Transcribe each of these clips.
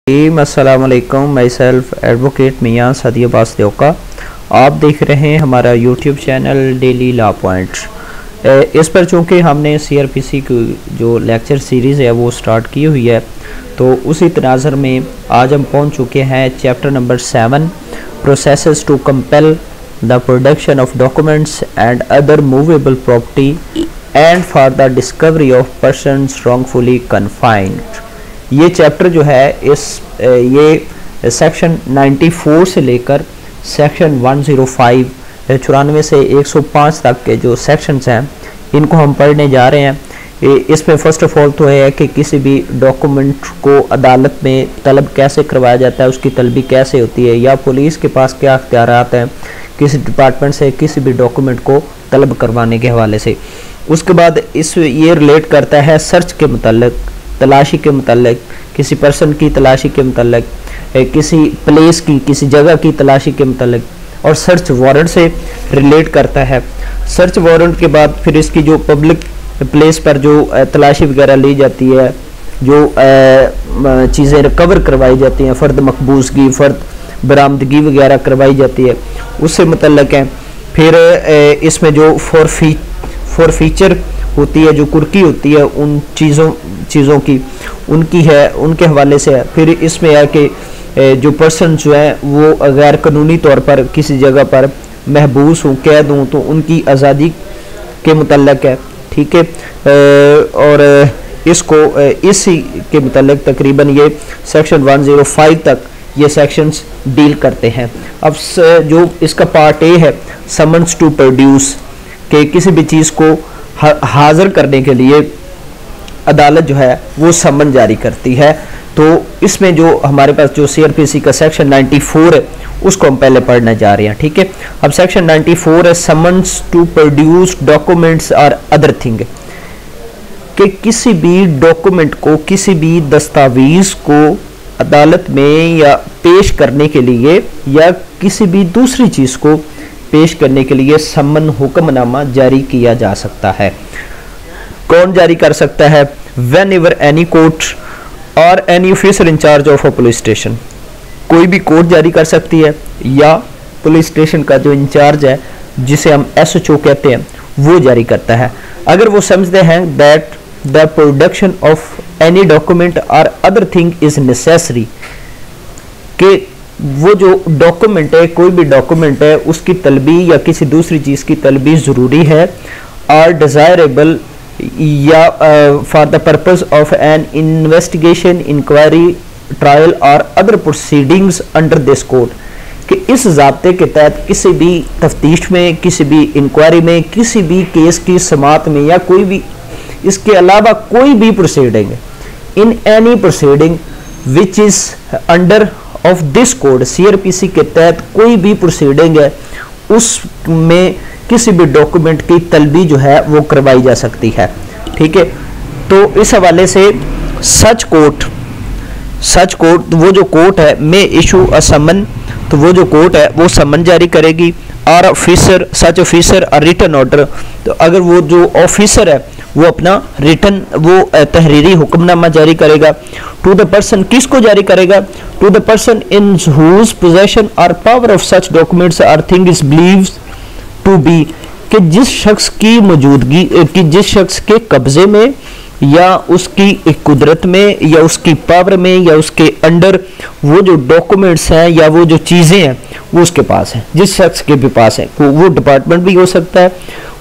अस्सलाम वालेकुम, my self advocate मियाँ सदी अब्बास देवका। आप देख रहे हैं हमारा YouTube channel daily law point. इस पर चूँकि हमने सीआरपीसी की जो लेक्चर सीरीज़ है वो स्टार्ट की हुई है, तो उसी तनाज़र में आज हम पहुँच चुके हैं chapter number 7, processes to compel the production of documents and other movable property and for the discovery of persons wrongfully confined. ये चैप्टर जो है ये सेक्शन 94 से लेकर सेक्शन 105 94 से 105 तक के जो सेक्शंस हैं इनको हम पढ़ने जा रहे हैं। इसमें फ़र्स्ट ऑफ ऑल तो है कि किसी भी डॉक्यूमेंट को अदालत में तलब कैसे करवाया जाता है, उसकी तलबी कैसे होती है, या पुलिस के पास क्या अख्तियारात हैं किसी डिपार्टमेंट से किसी भी डॉक्यूमेंट को तलब करवाने के हवाले से। उसके बाद ये रिलेट करता है सर्च के मतलब, तलाशी के मतलब, किसी पर्सन की तलाशी के मतलब, किसी प्लेस की किसी जगह की तलाशी के मतलब, और सर्च वारंट से रिलेट करता है। सर्च वारंट के बाद फिर इसकी जो पब्लिक प्लेस पर जो तलाशी वगैरह ली जाती है, जो चीज़ें रिकवर करवाई जाती हैं, फ़र्द मकबूजगी फ़र्द बरामदगी वगैरह करवाई जाती है, उससे मुतल्लक है। फिर इसमें जो फॉरफीचर होती है, जो कुर्की होती है उन चीज़ों की उनकी है, उनके हवाले से है। फिर इसमें है कि जो पर्सन जो है वो गैर कानूनी तौर पर किसी जगह पर महबूस हूँ, कैद हूँ, तो उनकी आज़ादी के मुतल्लक है, ठीक है। और इसको इसी के मुतल्लक तकरीबन ये सेक्शन 105 तक ये सेक्शंस डील करते हैं। अब जो इसका पार्ट ए है, समन्स टू प्रोड्यूस, कि किसी भी चीज़ को हाजिर करने के लिए अदालत जो है वो समन जारी करती है। तो इसमें जो हमारे पास जो सीआरपीसी का सेक्शन 94 है उसको हम पहले पढ़ने जा रहे हैं, ठीक है। अब सेक्शन 94 है summons to produce documents or other thing, कि किसी भी डॉक्यूमेंट को, किसी भी दस्तावेज को अदालत में या पेश करने के लिए या किसी भी दूसरी चीज़ को पेश करने के लिए समन हुक्मनामा जारी किया जा सकता है। कौन जारी कर सकता है? वेन एवर एनी कोर्ट और any officer in charge of a police station, कोई भी कोर्ट जारी कर सकती है या पुलिस स्टेशन का जो इंचार्ज है जिसे हम एसएचओ कहते हैं वो जारी करता है। अगर वो समझते हैं that the production of any document और अदर थिंग इज नेसेसरी, कि वो जो डॉक्यूमेंट है, कोई भी डॉक्यूमेंट है, उसकी तलबी या किसी दूसरी चीज़ की तलबी ज़रूरी है, और डिज़ायरेबल या for the purpose of an investigation, inquiry, trial और other proceedings under this code, कि इस ज़ाब्ते के तहत किसी भी तफ्तीश में, किसी भी इंक्वायरी में, किसी भी केस की समाअत में, या कोई भी इसके अलावा कोई भी proceeding, in any proceeding which is under of this code, CrPC के तहत कोई भी प्रोसीडिंग है उसमें किसी भी डॉक्यूमेंट की तलबी जो है वो करवाई जा सकती है, ठीक है। तो इस हवाले से सच कोर्ट वो जो कोर्ट है में इशू अ समन, तो वो जो कोर्ट है वो समन जारी करेगी, और ऑफिसर सच ऑफिसर और रिटन ऑर्डर, तो अगर वो जो ऑफिसर है वो अपना रिटन वो तहरीरी हुक्मनामा जारी करेगा। टू द पर्सन, किसको जारी करेगा? To the person in whose possession or power of such documents or thing is believed to be, कि जिस शख्स की मौजूदगी, कि जिस शख्स के कब्जे में या उसकी कुदरत में या उसकी पावर में या उसके अंडर वो जो डॉक्यूमेंट्स हैं या वो जो चीज़ें हैं वो उसके पास हैं, जिस शख्स के भी पास है, वो डिपार्टमेंट भी हो सकता है,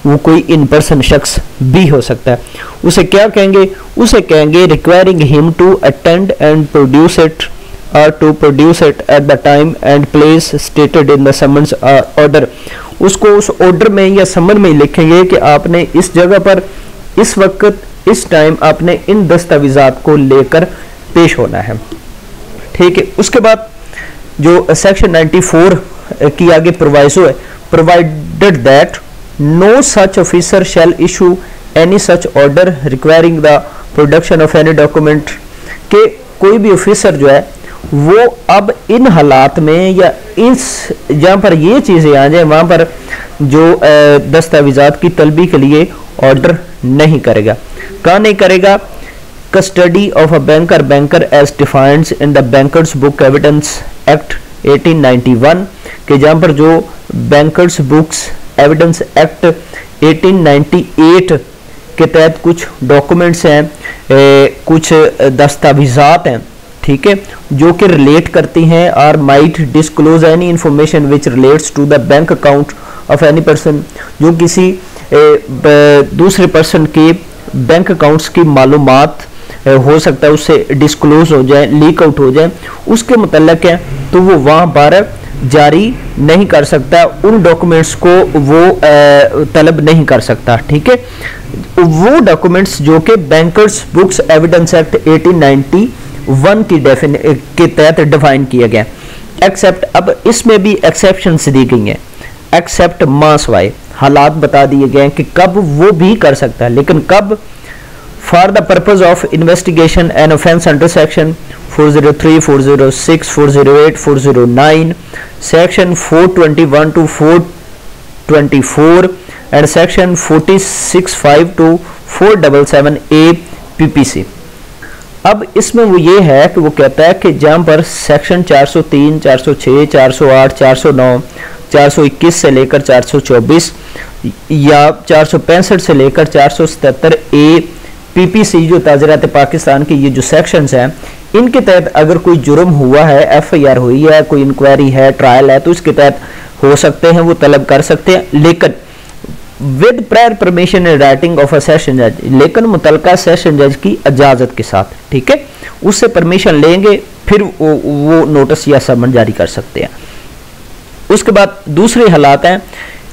वो कोई इन पर्सन शख्स भी हो सकता है, उसे क्या कहेंगे? उसे कहेंगे requiring him to attend and produce it और to produce it at the time and place stated in the summons order. उसको उस ऑर्डर में या समन में लिखेंगे कि आपने इस जगह पर इस वक्त इस टाइम आपने इन दस्तावेजात को लेकर पेश होना है, ठीक है। उसके बाद जो सेक्शन 94 की आगे प्रोवाइजो है, provided that no such officer shall issue any such order requiring the production of any document, के कोई भी ऑफिसर जो है वो अब इन हालात में या इस जहाँ पर ये चीज़ें आ जाए वहाँ पर जो दस्तावेजात की तलबी के लिए ऑर्डर नहीं करेगा। कहाँ नहीं करेगा? custody of a banker as defined in the Bankers Book Evidence Act 1891 के जहाँ पर जो बैंकर्स बुक्स एविडेंस एक्ट 1898 के तहत कुछ डॉक्यूमेंट्स हैं, कुछ दस्तावेजात हैं, ठीक है, जो कि रिलेट करती हैं और might disclose any information which relates to the bank account of any person, जो किसी दूसरे पर्सन के बैंक अकाउंट्स की मालूमात हो सकता है उससे डिस्क्लोज हो जाए, लीक आउट हो जाए, उसके मुतल्लिक है तो वो वहाँ पर जारी नहीं कर सकता, उन डॉक्यूमेंट्स को वो तलब नहीं कर सकता, ठीक है। वो डॉक्यूमेंट्स जो कि बैंकर्स बुक्स एविडेंस एक्ट 1891 के तहत डिफाइन किया गया, एक्सेप्ट, अब इसमें भी एक्सेप्शंस दी गई हैं, एक्सेप्ट मास वाई, हालात बता दिए गए हैं कि कब वो भी कर सकता है, लेकिन कब, for the purpose of investigation an offence under section 403, 406, 408, 409, section 421 to 424 and section 465 to 477A PPC। अब इसमें वो ये है कि वो कहता है कि जहाँ पर सेक्शन 403, 406, 408, 409, 421 से लेकर 424 या 465 से लेकर 477A PPC जो ताज़रात पाकिस्तान की ये जो सेक्शंस हैं, इनके तहत अगर कोई जुर्म हुआ है, FIR हुई है, कोई इंक्वायरी है, ट्रायल है, तो इसके तहत हो सकते हैं, वो तलब कर सकते हैं, लेकिन with prior permission in writing of a session जज, लेकिन मुतलका सेशन जज की इजाजत के साथ, ठीक है, उससे परमिशन लेंगे फिर वो नोटिस या समन जारी कर सकते हैं। उसके बाद दूसरे हालात हैं,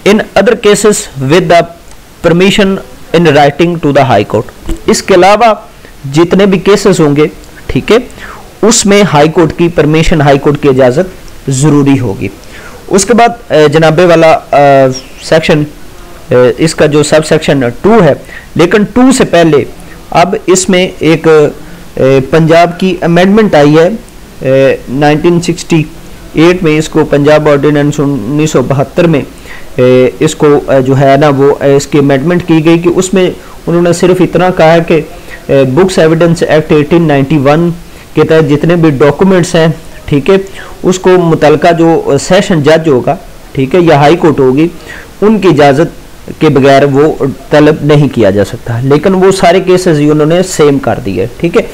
in other cases with the permission in writing to the High Court, इसके अलावा जितने भी केसेस होंगे, ठीक है, उसमें हाई कोर्ट की परमिशन, हाई कोर्ट की इजाजत जरूरी होगी। उसके बाद जनाबे वाला सेक्शन, इसका जो सब सेक्शन 2 है, लेकिन 2 से पहले अब इसमें एक पंजाब की अमेंडमेंट आई है 1968 में, इसको पंजाब ऑर्डिनेंस 1972 में इसको जो है ना वो इसकी अमेंडमेंट की गई कि उसमें उन्होंने सिर्फ इतना कहा है कि बुक्स एविडेंस एक्ट 1891 के तहत जितने भी डॉक्यूमेंट्स हैं, ठीक है, उसको मुतलका जो सेशन जज होगा, ठीक है, या हाई कोर्ट होगी, उनकी इजाज़त के बगैर वो तलब नहीं किया जा सकता, लेकिन वो सारे केसेस ही उन्होंने सेम कर दिए, ठीक है।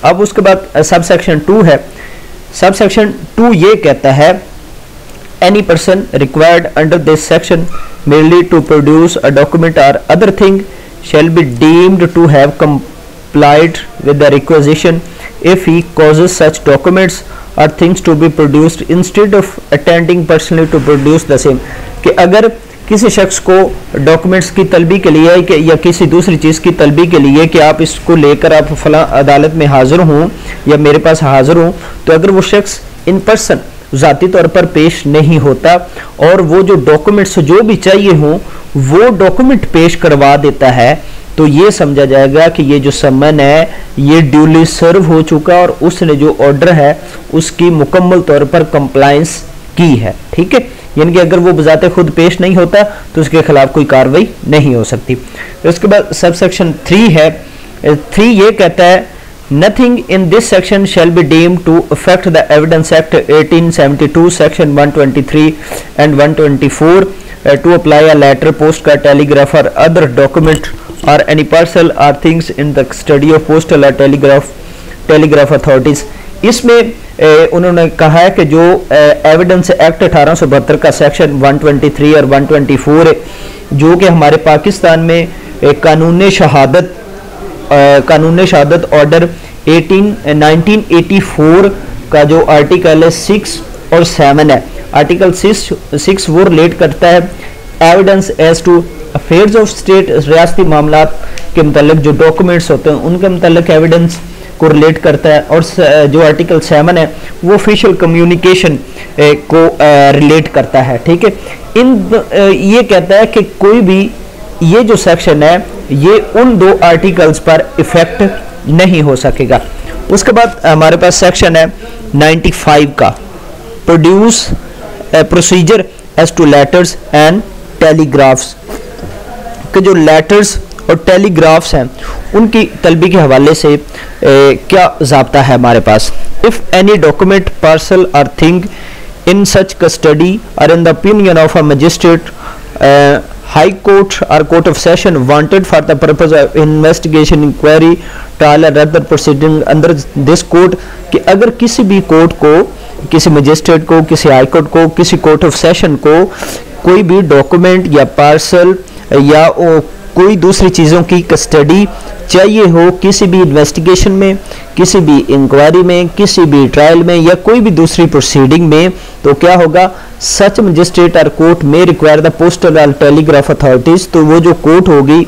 अब उसके बाद सब सेक्शन 2 है, सब सेक्शन 2 ये कहता है any person required under this section merely to produce a document or other thing shall be deemed to have complied with the requisition if he causes such documents or things to be produced instead of attending personally to produce the same, कि अगर किसी शख्स को documents की तलबी के लिए या किसी दूसरी चीज़ की तलबी के लिए कि आप इसको लेकर आप फला अदालत में हाजिर हों या मेरे पास हाजिर हों, तो अगर वो शख्स इन पर्सन ज़ाती तौर पर पेश नहीं होता और वो जो डॉक्यूमेंट्स जो भी चाहिए हों वो डॉक्यूमेंट पेश करवा देता है, तो ये समझा जाएगा कि ये जो समन है ये ड्यूली सर्व हो चुका और उसने जो ऑर्डर है उसकी मुकम्मल तौर पर कंप्लायंस की है, ठीक है। यानी कि अगर वो बजाते खुद पेश नहीं होता तो उसके खिलाफ कोई कार्रवाई नहीं हो सकती। उसके बाद सब सेक्शन 3 है, 3 ये कहता है Nothing in this section shall be deemed to affect the Evidence Act 1872, Section 123 and 124 to apply a letter, postcard, telegraph or other document or any parcel or things in the custody of postal or telegraph authorities। इसमें उन्होंने कहा है कि जो evidence act 1872 का section 123 और 124 है, जो कि हमारे पाकिस्तान में कानून शहादत ऑर्डर 1984 का जो आर्टिकल है 6 और 7 है, आर्टिकल 6 वो रिलेट करता है evidence as to affairs of state, रियासती मामलात के मतलब जो डॉक्यूमेंट्स होते हैं उनके मतलब एविडेंस को रिलेट करता है, और जो आर्टिकल 7 है वो ऑफिशियल कम्युनिकेशन को रिलेट करता है, ठीक है। ये कहता है कि कोई भी ये जो सेक्शन है ये उन 2 आर्टिकल्स पर इफेक्ट नहीं हो सकेगा। उसके बाद हमारे पास सेक्शन है 95 का, produce procedure as to letters and telegraphs, के जो लेटर्स और टेलीग्राफ्स हैं उनकी तलबी के हवाले से क्या ज़ाब्ता है हमारे पास। इफ़ एनी डॉक्यूमेंट, पार्सल और thing in such custody or in the opinion of a magistrate, high court or court of session wanted for the purpose of investigation, inquiry, trial or other proceeding under this code, कि अगर किसी भी court को, किसी magistrate को, किसी high court को, किसी कोर्ट ऑफ सेशन को कोई भी डॉक्यूमेंट या पार्सल या कोई दूसरी चीज़ों की कस्टडी चाहिए हो किसी भी इन्वेस्टिगेशन में, किसी भी इंक्वायरी में, किसी भी ट्रायल में या कोई भी दूसरी प्रोसीडिंग में, तो क्या होगा, सच मजिस्ट्रेट और कोर्ट में रिक्वायर द पोस्टल और टेलीग्राफ अथॉरिटीज़। तो वो जो कोर्ट होगी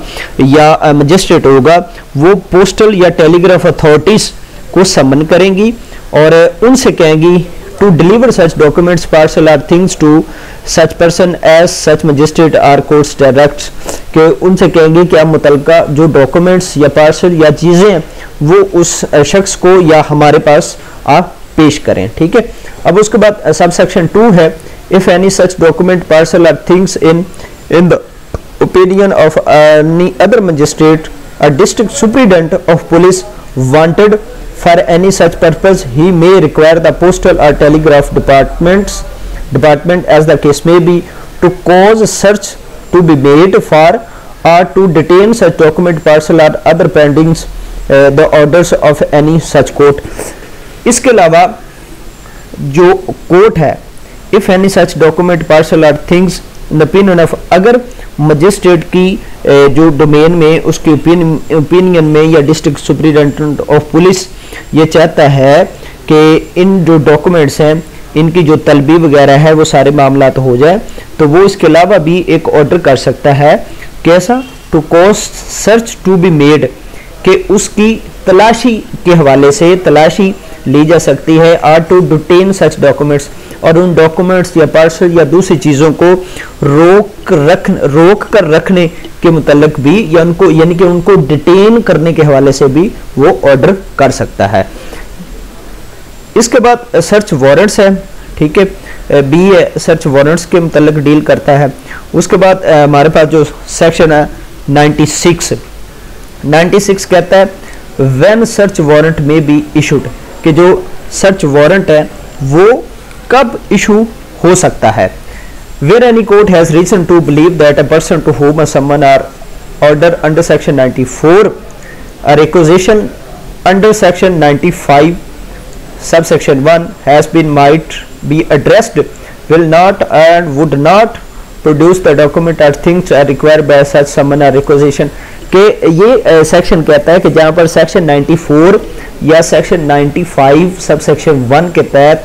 या मजिस्ट्रेट होगा वो पोस्टल या टेलीग्राफ अथॉरिटीज़ को समन करेंगी और उनसे कहेंगी to deliver such documents, parcel और things to such person as such magistrate और कोर्ट्स डायरेक्ट्स, कि उनसे कहेंगे कि आप मुतलका जो डॉक्यूमेंट्स या पार्सल या चीज़ें वो उस शख्स को या हमारे पास आप पेश करें। ठीक है, अब उसके बाद सब सेक्शन 2 है, if any such document, parcel और things in the opinion of any other magistrate और district superintendent of police wanted for any such purpose, he may require the postal or telegraph department as the case may be to cause search to be made for or to detain such document, parcel or other pending the orders of any such court। इसके अलावा जो court है, if any such document, parcel or things in the opinion of, अगर magistrate की जो domain में उसके opinion में या डिस्ट्रिक्ट सुप्रीडेंटेंट ऑफ पुलिस ये चाहता है कि इन जो डॉक्यूमेंट्स हैं इनकी जो तलबी वगैरह है वो सारे मामला तो हो जाए, तो वो इसके अलावा भी एक ऑर्डर कर सकता है। कैसा? To cause search to be made, कि उसकी तलाशी के हवाले से तलाशी ली जा सकती है, or to detain such documents, और उन डॉक्यूमेंट्स या पार्सल या दूसरी चीज़ों को रोक कर रखने के मुतल्लिक भी या उनको यानी कि उनको डिटेन करने के हवाले से भी वो ऑर्डर कर सकता है। इसके बाद सर्च वारंट्स है, ठीक है, बी है, सर्च वारंट्स के मुतल्लिक डील करता है। उसके बाद हमारे पास जो सेक्शन है 96 कहता है व्हेन सर्च वारंट में बी इशूड, कि जो सर्च वारंट है वो कब इशू हो सकता है। Where any court has reason to believe that a person to whom a summon or order under section 94 a requisition under section 95 subsection 1 has been might be addressed will not and would not produce the document or things are required by such summon or requisition, कि ये section कहता है कि जहाँ पर section 94 या section 95 sub section 1 के तहत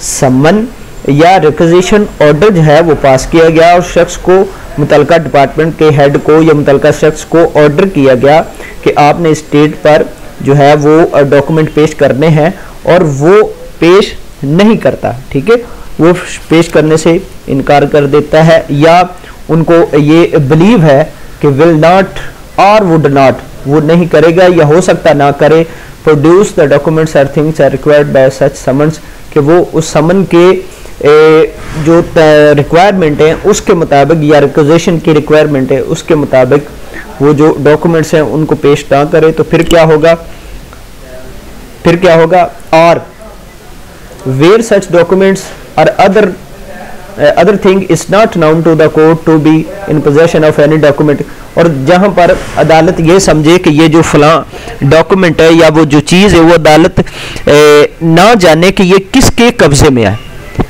समन या रिक्वेजिशन ऑर्डर जो है वो पास किया गया और शख्स को मुतलका डिपार्टमेंट के हेड को या मुतलका शख्स को ऑर्डर किया गया कि आपने इस डेट पर जो है वो डॉक्यूमेंट पेश करने हैं और वो पेश नहीं करता, ठीक है, वो पेश करने से इनकार कर देता है या उनको ये बिलीव है कि will not or would not, वो नहीं करेगा या हो सकता ना करे, produce the documents or things are required by such summons, कि वो उस समन के जो रिक्वायरमेंट है उसके मुताबिक या रिक्वेजिशन की रिक्वायरमेंट है उसके मुताबिक वो जो डॉक्यूमेंट्स हैं उनको पेश ना करे, तो फिर क्या होगा, और where such documents or other thing is not known to the court to be in possession of any document, और जहां पर अदालत ये समझे कि ये जो फलां डॉक्यूमेंट है या वो जो चीज़ है वो अदालत ना जाने कि ये किसके कब्जे में है,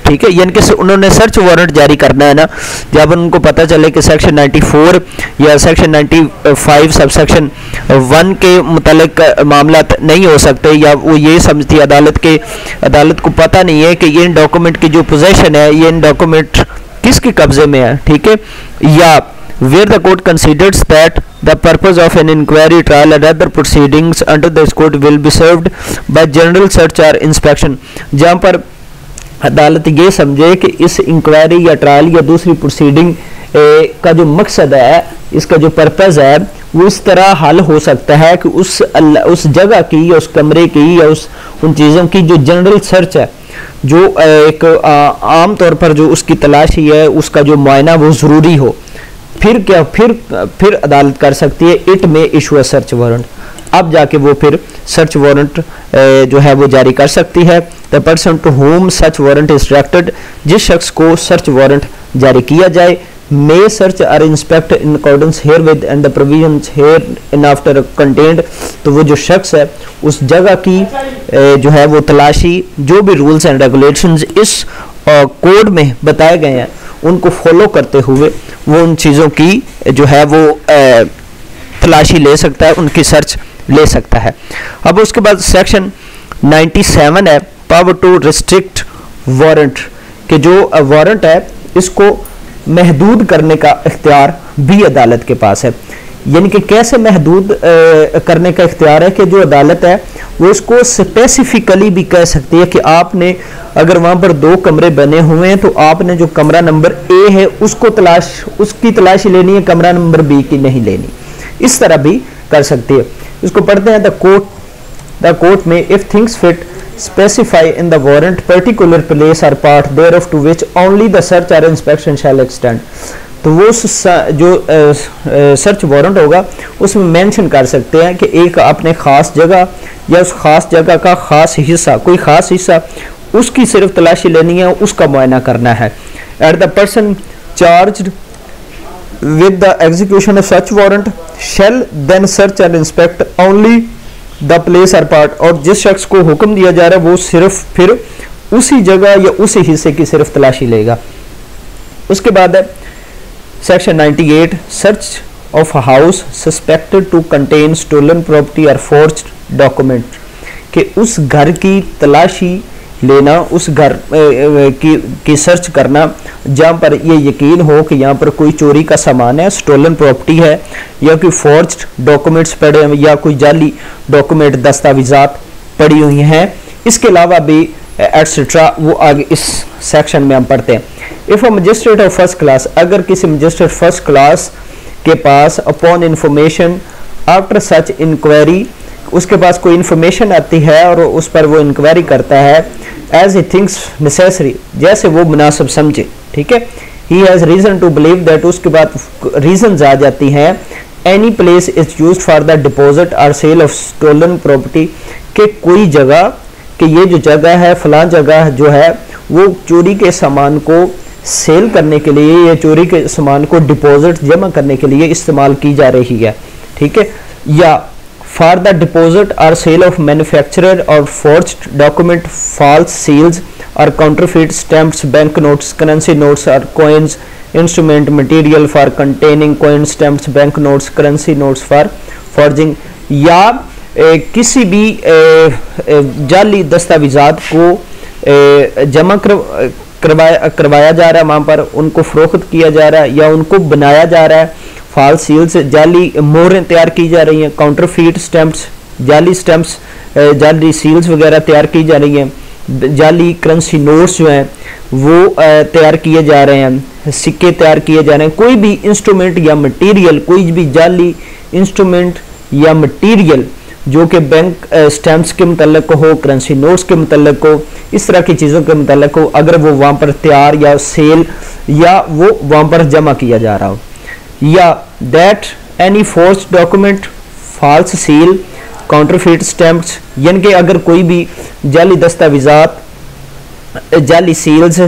ठीक है, यानी कि उन्होंने सर्च वारंट जारी करना है ना, जब उनको पता चले कि सेक्शन 94 या सेक्शन 95 सब सेक्शन 1 के मुतालिक मामला नहीं हो सकते, या वो ये समझती है अदालत को पता नहीं है कि ये इन डॉक्यूमेंट की जो पोजेशन है ये इन डॉक्यूमेंट किसके कब्जे में है, ठीक है, या where the court considers that the purpose of an inquiry, trial and other proceedings under this code will be served by general search or inspection, जहाँ पर अदालत ये समझे कि इस इंक्वायरी या ट्रायल या दूसरी प्रोसीडिंग का जो मकसद है, इसका जो पर्पज़ है वो इस तरह हल हो सकता है कि उस जगह की या उस कमरे की या उन चीज़ों की जो जनरल सर्च है, जो एक आम तौर पर जो उसकी तलाशी है उसका जो मुआयना वो ज़रूरी हो, फिर अदालत कर सकती है, इट में इशू अ सर्च वारंट, अब जाके वो फिर सर्च वारंट जो है वो जारी कर सकती है। The person to whom such warrant is directed, जिस शख्स को सर्च वारंट जारी किया जाए, may search or inspect in accordance herewith and the provisions hereinafter content, तो वो जो शख्स है उस जगह की जो है वो तलाशी, जो भी रूल्स एंड रेगुलेशंस इस कोड में बताए गए हैं उनको फॉलो करते हुए वो उन चीज़ों की जो है वो तलाशी ले सकता है, उनकी सर्च ले सकता है। अब उसके बाद सेक्शन 97 है पावर टू रिस्ट्रिक्ट वारंट, कि जो वारंट है इसको महदूद करने का इख्तियार भी अदालत के पास है। यानी कि कैसे महदूद करने का इख्तियार है कि जो अदालत है वो इसको स्पेसिफिकली भी कह सकती है कि आपने अगर वहाँ पर 2 कमरे बने हुए हैं तो आपने जो कमरा नंबर ए है उसकी तलाशी लेनी है, कमरा नंबर बी की नहीं लेनी, इस तरह भी कर सकती है। इसको पढ़ते हैं द कोर्ट में if things fit specify in the warrant particular place or part thereof to which only the search or inspection shall extend, तो वो जो सर्च वारंट होगा उसमें मेंशन कर सकते हैं कि एक अपने ख़ास जगह या उस ख़ास जगह का ख़ास हिस्सा, कोई ख़ास हिस्सा उसकी सिर्फ तलाशी लेनी है, उसका मुआयना करना है। At the person charged with the execution of such warrant shall then search and inspect only the place or part, और जिस शख्स को हुक्म दिया जा रहा है वो सिर्फ फिर उसी जगह या उसी हिस्से की सिर्फ तलाशी लेगा। उसके बाद है section 98 search of house suspected to contain stolen property or forged document, कि उस घर की तलाशी लेना, उस घर की सर्च करना जहाँ पर ये यकीन हो कि यहाँ पर कोई चोरी का सामान है, स्टोलन प्रॉपर्टी है, या कोई फोर्ज्ड डॉक्यूमेंट्स पड़े हैं या कोई जाली डॉक्यूमेंट दस्तावेजात पड़ी हुई हैं। इसके अलावा भी एटसेट्रा वो आगे इस सेक्शन में हम पढ़ते हैं। If a magistrate of first class, अगर किसी मजिस्ट्रेट फर्स्ट क्लास के पास upon information after such inquiry, उसके पास कोई इंफॉर्मेशन आती है और उस पर वो इंक्वायरी करता है, एज ही थिंक्स नेसेसरी, जैसे वो मुनासिब समझे, ठीक है, he has reason to believe that, उसके बाद रीजंस आ जाती हैं, any place is used for the deposit और सेल ऑफ स्टोलन प्रॉपर्टी, कि कोई जगह, कि ये जो जगह है फलां जगह जो है वो चोरी के सामान को सेल करने के लिए या चोरी के सामान को डिपॉजिट जमा करने के लिए इस्तेमाल की जा रही है, ठीक है, या फॉर द डिपॉजिट और सेल ऑफ मैन्युफैक्चरर और फोर्ज्ड डॉक्यूमेंट, फॉल्स सील्स और counterfeit stamps, bank notes, currency notes और coins, instrument material for containing coin, stamps, bank notes, currency notes for forging, या किसी भी जाली दस्तावेजात को जमा करवाया जा रहा है, वहाँ पर उनको फरोख्त किया जा रहा है या उनको बनाया जा रहा है, फॉल्स सील्स, जाली मोहरें तैयार की जा रही हैं, काउंटरफीट स्टैम्प्स, जाली स्टैम्प्स, जाली सील्स वगैरह तैयार की जा रही हैं, जाली करेंसी नोट्स जो हैं वो तैयार किए जा रहे हैं, सिक्के तैयार किए जा रहे हैं, कोई भी इंस्ट्रूमेंट या मटेरियल, कोई भी जाली इंस्ट्रूमेंट या मटेरियल जो कि बैंक स्टैम्प्स के मुतल्लिक हो, करेंसी नोट्स के मुतल्लिक हो, इस तरह की चीज़ों के मुतल्लिक हो, अगर वो वहाँ पर तैयार या सेल या वो वहाँ पर जमा किया जा रहा हो, या that any force document, false seal, counterfeit stamps, यानी कि अगर कोई भी जाली दस्तावेजात, जाली सील्स,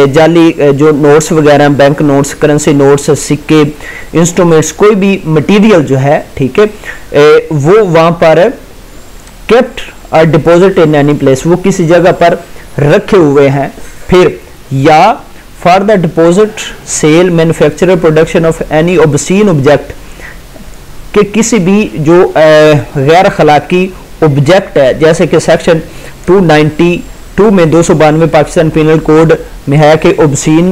जाली जो नोट्स वगैरह, बैंक नोट्स, करेंसी नोट्स, सिक्के, इंस्ट्रूमेंट्स, कोई भी मटेरियल जो है, ठीक है, वो वहाँ पर केप्ट और डिपॉजिट इन एनी प्लेस, वो किसी जगह पर रखे हुए हैं, फिर या for the deposit, sale, manufacturer, production of any obscene object, कि किसी भी जो गैर अखलाकी ऑब्जेक्ट है, जैसे कि सेक्शन 292 में 292 पाकिस्तान पिनल कोड में है कि ऑब्सीन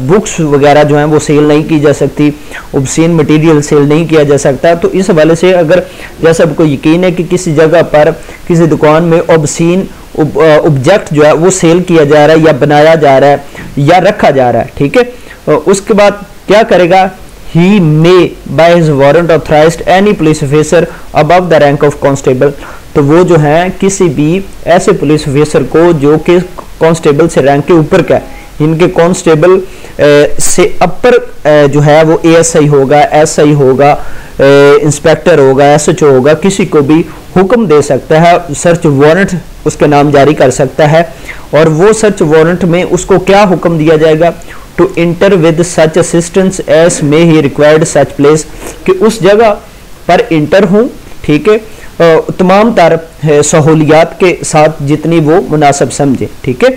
बुक्स वगैरह जो हैं वो सेल नहीं की जा सकती, ऑब्सीन मटेरियल सेल नहीं किया जा सकता। तो इस हवाले से अगर जैसा आपको यकीन है कि किसी जगह पर किसी दुकान में ऑब्सीन ऑब्जेक्ट जो है वो सेल किया जा रहा है या बनाया जा रहा है या रखा जा रहा है, ठीक है, उसके बाद क्या करेगा, he may by his warrant authorized any police officer above the rank of constable, तो वो जो है किसी भी ऐसे पुलिस ऑफिसर को जो कि कांस्टेबल से रैंक के ऊपर का इनके कांस्टेबल से अपर जो है वो एएसआई होगा, एसआई होगा, इंस्पेक्टर होगा, एसएचओ होगा, किसी को भी हुक्म दे सकता है, सर्च वारंट उसके नाम जारी कर सकता है। और वो सर्च वारंट में उसको क्या हुक्म दिया जाएगा, to enter with such assistance as may he required such place, कि उस जगह पर इंटर हूं, ठीक है, तमाम तर सहूलियात के साथ जितनी वो मुनासिब समझे, ठीक है।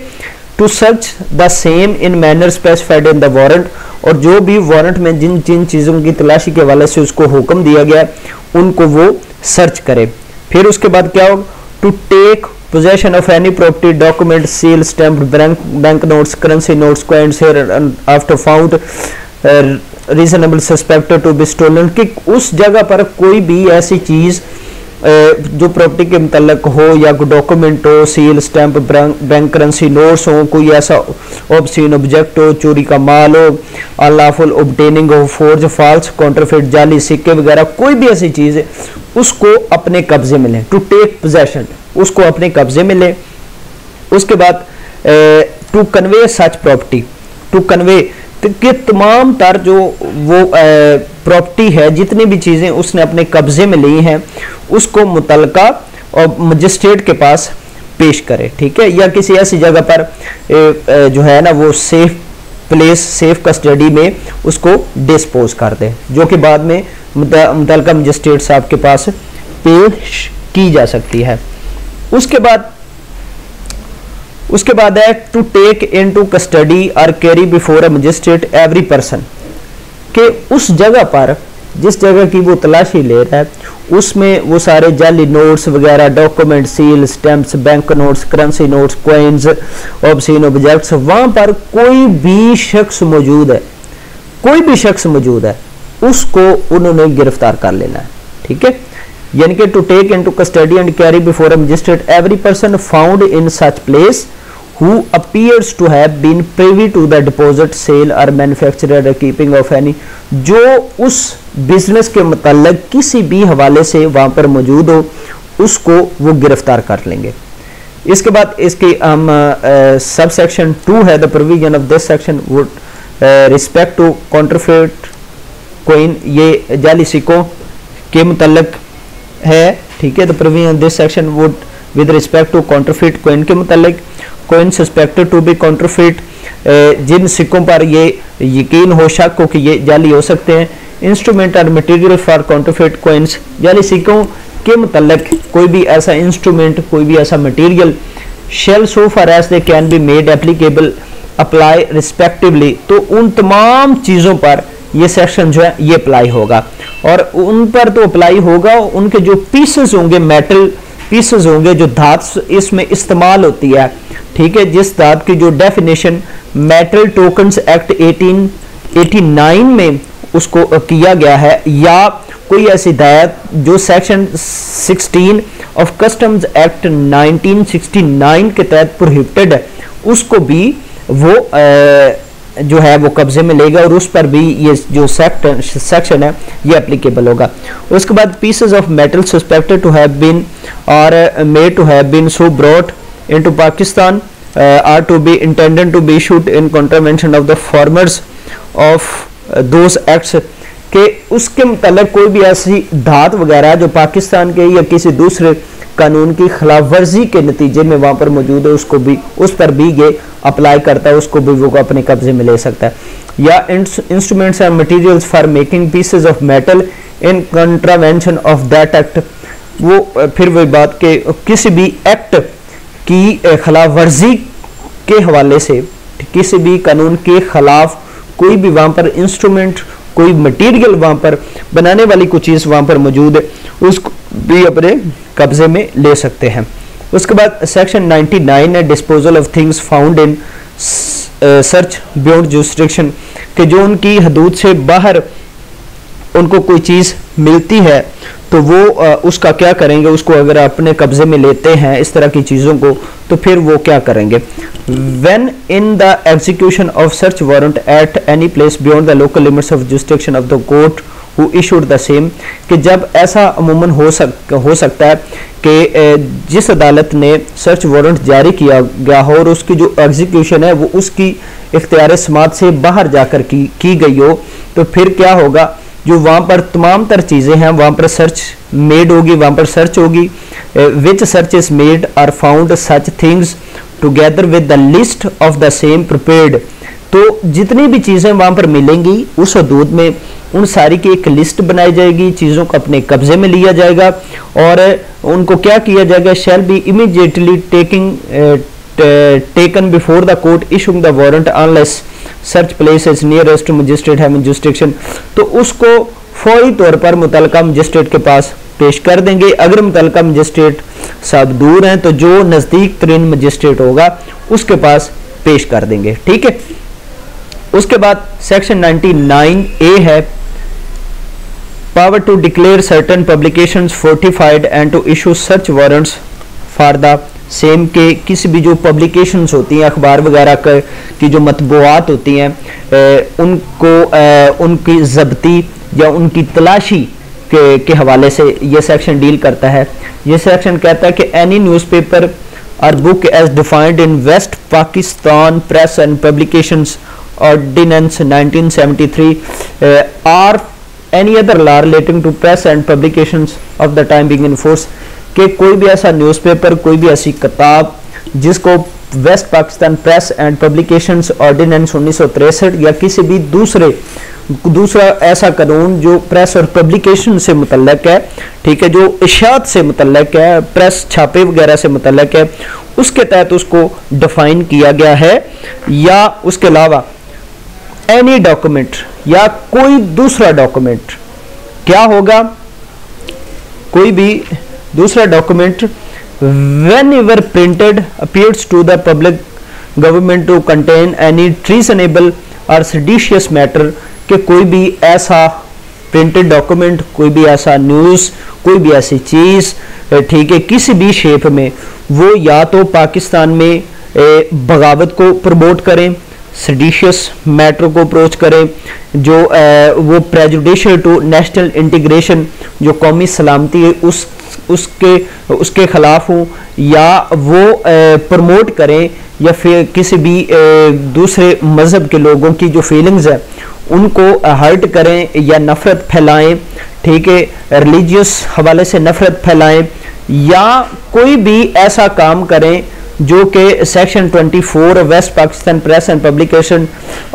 To search the same in manner specified in the warrant, और जो भी वारंट में जिन जिन चीज़ों की तलाशी के हवाले से उसको हुक्म दिया गया उनको वो सर्च करे। फिर उसके बाद क्या होगा, to take possession of any property, document, seal, stamp, bank notes, currency notes, coins after found reasonable suspected to be stolen, कि उस जगह पर कोई भी ऐसी चीज़ जो प्रॉपर्टी के मुतल्लक हो, या कोई डॉक्यूमेंट हो, seal, stamp, bank currency notes हो, कोई ऐसा ऑब्सीन ऑब्जेक्ट हो, चोरी का माल हो, अनलॉफुल ऑब्टेनिंग हो, फोर्ज, फॉल्स, काउंटरफिट, जाली सिक्के वगैरह, कोई भी ऐसी चीज़ है उसको अपने कब्जे में ले, टू टेक पोजेशन, उसको अपने कब्जे में ले। उसके बाद to convey such property, to convey कि तमाम तर जो वो प्रॉपर्टी है, जितनी भी चीज़ें उसने अपने कब्जे में ली हैं उसको मुतलका और मजिस्ट्रेट के पास पेश करे, ठीक है, या किसी ऐसी जगह पर जो है ना वो सेफ प्लेस, सेफ कस्टडी में उसको डिस्पोज कर दे, जो कि बाद में मुतलका मजिस्ट्रेट साहब के पास पेश की जा सकती है। उसके बाद है टू टेक इनटू कस्टडी और carry before a magistrate every person, कि उस जगह पर जिस जगह की वो तलाशी ले रहा है उसमें वो सारे जाली नोट्स वगैरह, document, seal, stamps, bank notes, currency notes, coins, obscene objects, वहां पर कोई भी शख्स मौजूद है, कोई भी शख्स मौजूद है उसको उन्होंने गिरफ्तार कर लेना है, ठीक है। यानी कि to take into custody and carry before a magistrate every person found in such place who appears to have been privy to the deposit, sale or manufacture or keeping of any, जो उस business के मतलब किसी भी हवाले से वहां पर मौजूद हो उसको वो गिरफ्तार कर लेंगे। इसके बाद इसकी हम सब सेक्शन 2 है, the provision of this section would respect to counterfeit coin, ये जाली सिक्कों के मुतल्लिक है, ठीक है। The provision this section would with respect to counterfeit coin के मुतल्लिक, coin suspected to be counterfeit, जिन सिक्कों पर ये यकीन हो, शक हो कि ये जाली हो सकते हैं। इंस्ट्रूमेंट और मटेरियल फॉर काउंटरफेट कोइंस, जाली सिक्कों के मुतल्लिक कोई भी ऐसा इंस्ट्रूमेंट, कोई भी ऐसा material, shall so far as they can be made applicable apply respectively, तो उन तमाम चीज़ों पर ये सेक्शन जो है ये अप्लाई होगा, और उन पर तो अप्लाई होगा उनके जो पीसेस होंगे, मेटल पीसेस होंगे, जो धात इसमें इस्तेमाल होती है, ठीक है, जिस धात की जो डेफिनेशन मेटल टोकन्स एक्ट 1889 में उसको किया गया है, या कोई ऐसी धात जो सेक्शन 16 ऑफ कस्टम्स एक्ट 1969 के तहत प्रोहिबिटेड है, उसको भी वो जो है वो कब्जे में लेगा, और उस पर भी ये जो सेक्शन है ये एप्लीकेबल होगा। उसके बाद pieces of metal suspected to have been or made to have been so brought into Pakistan or to be intended to be issued in contravention of the formers of those acts, के उसके मतलब कोई भी ऐसी धात वगैरह जो पाकिस्तान के या किसी दूसरे कानून की खिलाफ वर्जी के नतीजे में वहां पर मौजूद है, उसको भी, उस पर भी ये अप्लाई करता है, उसको भी वो अपने कब्जे में ले सकता है। या instruments and materials for making pieces of metal in contravention of that act, वो फिर वही बात के किसी भी एक्ट की खिलाफ वर्जी के हवाले से, किसी भी कानून के खिलाफ कोई भी वहां पर इंस्ट्रूमेंट, कोई मटेरियल वहां पर बनाने वाली कोई चीज वहां पर मौजूद है, उसको भी अपने कब्जे में ले सकते हैं। उसके बाद सेक्शन 99 है disposal of things found in search beyond jurisdiction, कि जो उनकी हदूद से बाहर उनको कोई चीज मिलती है तो वो उसका क्या करेंगे, उसको अगर अपने कब्जे में लेते हैं इस तरह की चीजों को, तो फिर वो क्या करेंगे। When in the execution of search warrant at any place beyond the local limits of jurisdiction of the court who issued the same, कि जब ऐसा अमूमन हो सकता है कि जिस अदालत ने सर्च वारंट जारी किया गया हो और उसकी जो एग्जीक्यूशन है वो उसकी इख्तियार समात से बाहर जाकर की गई हो, तो फिर क्या होगा, जो वहाँ पर तमाम तर चीज़ें हैं वहाँ पर सर्च मेड होगी, वहाँ पर सर्च होगी, which search is made or found such things together with the list of the same prepared. तो जितनी भी चीज़ें वहाँ पर मिलेंगी उस हदूद में उन सारी की एक लिस्ट बनाई जाएगी, चीज़ों को अपने कब्जे में लिया जाएगा और उनको क्या किया जाएगा, shall be immediately taken before the court issuing the warrant unless search place is nearest to magistrate having jurisdiction. तो उसको फौरी तौर पर मुतलका मजिस्ट्रेट के पास पेश कर देंगे। अगर मुतलका मजिस्ट्रेट साहब दूर हैं तो जो नज़दीक तरीन मजिस्ट्रेट होगा उसके पास पेश कर देंगे। ठीक है, उसके बाद सेक्शन 99A है, power to declare certain publications fortified and to issue search warrants for the same, के किसी भी जो पब्लिकेशंस होती हैं अखबार वगैरह की जो मतबूआत होती हैं उनको उनकी ज़ब्ती या उनकी तलाशी के हवाले से ये सेक्शन डील करता है। ये सेक्शन कहता है कि any newspaper or book as defined in West Pakistan Press and Publications Ordinance 1973 or any other law relating to press and publications of the time being in force, कि कोई भी ऐसा न्यूज़पेपर, कोई भी ऐसी किताब जिसको West Pakistan Press and Publications Ordinance 1963 या किसी भी दूसरा ऐसा कानून जो प्रेस और पब्लिकेशन से मुतल्लक है, ठीक है, जो इशात से मुतल्लक है, प्रेस छापे वगैरह से मुतल्लक है, उसके तहत उसको डिफाइन किया गया है, या उसके अलावा एनी डॉक्यूमेंट या कोई दूसरा डॉक्यूमेंट, क्या होगा, कोई भी दूसरा document whenever printed appears to the public government to contain any treasonable or seditious matter, कि कोई भी ऐसा प्रिंटेड डॉक्यूमेंट, कोई भी ऐसा न्यूज़, कोई भी ऐसी चीज़, ठीक है, किसी भी शेप में वो या तो पाकिस्तान में बगावत को प्रमोट करें, सेडिशियस मैटर को अप्रोच करें, जो वो प्रेजुडिशियल टू नेशनल इंटीग्रेशन, जो कौमी सलामती है उसके खिलाफ हो, या वो प्रमोट करें, या फिर किसी भी दूसरे मज़हब के लोगों की जो फीलिंग्स है उनको हर्ट करें या नफ़रत फैलाएं, ठीक है, रिलीजियस हवाले से नफ़रत फैलाएं, या कोई भी ऐसा काम करें जो कि section 24 West Pakistan Press and Publication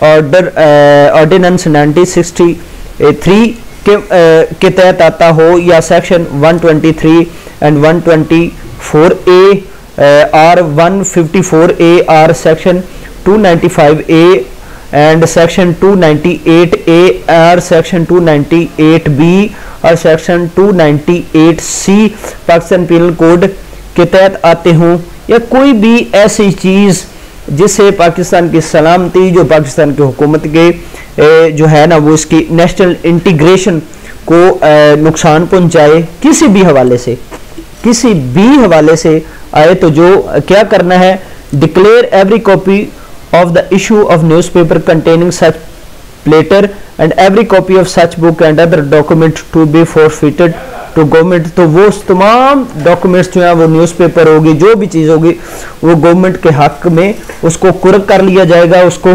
Ordinance 1963 के तहत आता हो, या सेक्शन 123 एंड 124A और 154A और section 295A and section 298A और सेक्शन 298B और section 298C Pakistan Penal code के तहत आते हों, या कोई भी ऐसी चीज़ जिससे पाकिस्तान की सलामती, जो पाकिस्तान की हुकूमत के जो है ना वो इसकी नेशनल इंटीग्रेशन को नुकसान पहुंचाए, किसी भी हवाले से आए, तो जो क्या करना है, declare every copy of the issue of newspaper containing such platter and every copy of such book and other document to be forfeited to government. तो वो तमाम डॉक्यूमेंट्स जो है वो न्यूज़पेपर होगी, जो भी चीज़ होगी वो गवर्नमेंट के हक में उसको कुर्क कर लिया जाएगा, उसको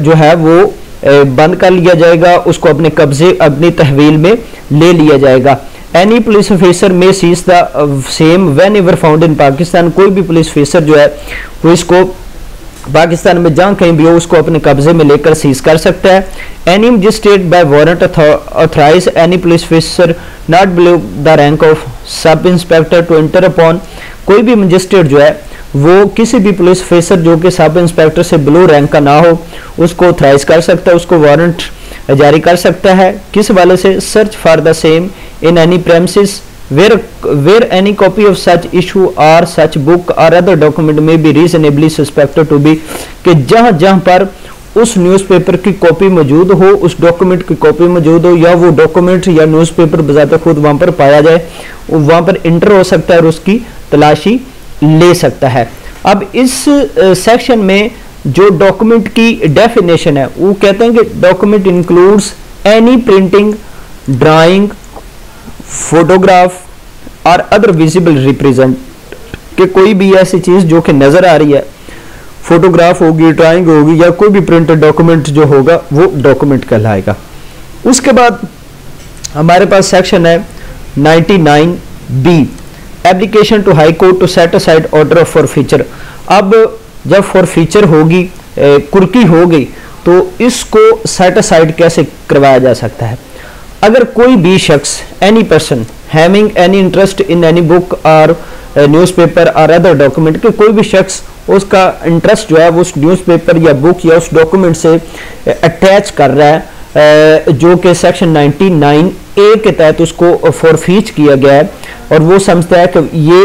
जो है वो बंद कर लिया जाएगा, उसको अपने कब्जे, अपनी तहवील में ले लिया जाएगा। Any police officer may seize the same whenever found in Pakistan, कोई भी पुलिस ऑफिसर जो है वो इसको पाकिस्तान में जहाँ कहीं भी हो उसको अपने कब्जे में लेकर सीज कर सकता है। Any magistrate by warrant authorise any police officer not below the rank of sub inspector to enter upon, कोई भी मजिस्ट्रेट जो है वो किसी भी पुलिस ऑफिसर जो कि सब इंस्पेक्टर से बिलो रैंक का ना हो उसको ऑथराइज कर सकता है, उसको वारंट जारी कर सकता है। किस वाले से, search for the same in any premises where any copy of such issue or such book or other document may be reasonably suspected to be, कि जहाँ पर उस न्यूज़पेपर की कॉपी मौजूद हो, उस डॉक्यूमेंट की कॉपी मौजूद हो, या वो डॉक्यूमेंट या न्यूज़पेपर बजाते खुद वहाँ पर पाया जाए, वहाँ पर इंटर हो सकता है और उसकी तलाशी ले सकता है। अब इस सेक्शन में जो डॉक्यूमेंट की डेफिनेशन है वो कहते हैं कि document includes any printing drawing, photograph और अदर विजिबल रिप्रेजेंट कि कोई भी ऐसी चीज़ जो कि नज़र आ रही है, फोटोग्राफ होगी, ड्राइंग होगी या कोई भी प्रिंटेड डॉक्यूमेंट जो होगा वो डॉक्यूमेंट कहलाएगा। उसके बाद हमारे पास सेक्शन है 99B, application to High Court to set aside order for feature. अब जब फॉर फीचर होगी, कुर्की हो गई, तो इसको सेट असाइड कैसे करवाया जा सकता है। अगर कोई भी शख्स, any person having any interest in any book और न्यूज़पेपर और अदर डॉक्यूमेंट, के कोई भी शख्स उसका इंटरेस्ट जो है वो उस न्यूज़पेपर या बुक या उस डॉक्यूमेंट से अटैच कर रहा है, जो कि सेक्शन 99A के तहत उसको फॉरफीच किया गया है और वो समझता है कि ये